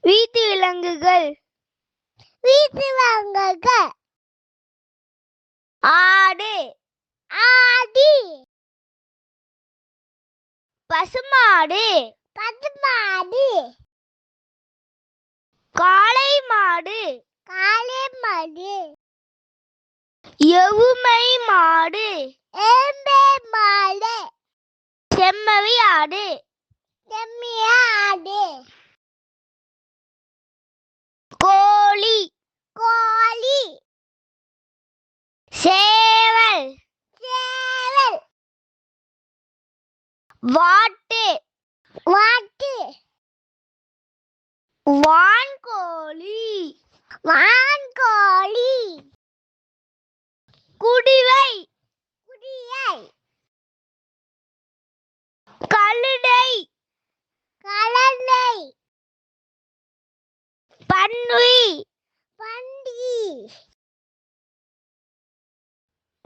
வீட்டு விலங்குகள். வீட்டு விலங்குகள். ஆடு. ஆடி. பசுமாடு. பசுமாடு. காளை மாடு. காளை மாடு. எருமை மாடு. எருமை மாடு. செம்மறி ஆடு. செம்மறி ஆடு. கோழி. கோழி. சேவல். சேவல். வாத்து. வாத்து. வான்கோழி. வான்கோழி. குடிவை. குடியை. கழுதை. கழுதை. பன்றி. பன்றி.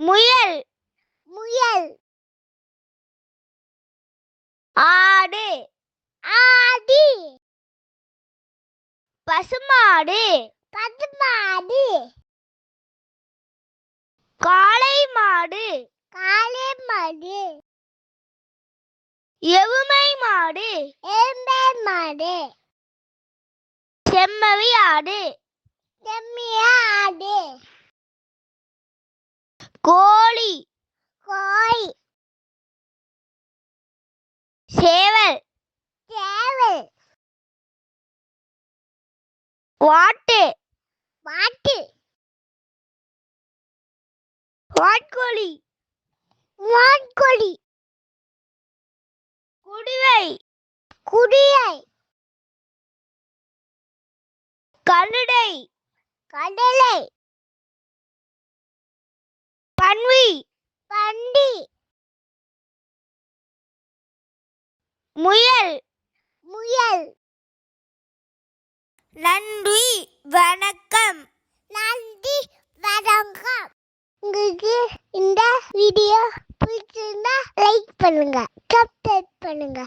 முயல். முயல். ஆடு. ஆடி. பசுமாடு. பசுமாடு. காளை மாடு. காளை மாடு. எருமை மாடு. எருமை மாடு. செம்மறி ஆடு. செம்மறி ஆடு. கோழி. கோழி. சேவல். சேவல். வாத்து. வாத்து. வான்கோழி. வான்கோழி. குடிவை. குடியை. கழுதை. கழுதை. பன்றி. பன்றி. முயல். முயல். நன்றி, வணக்கம். நன்றி, வணக்கம். உங்களுக்கு இந்த வீடியோ பிடிச்சிருந்தா லைக் பண்ணுங்க, சப்ஸ்கிரைப் பண்ணுங்க.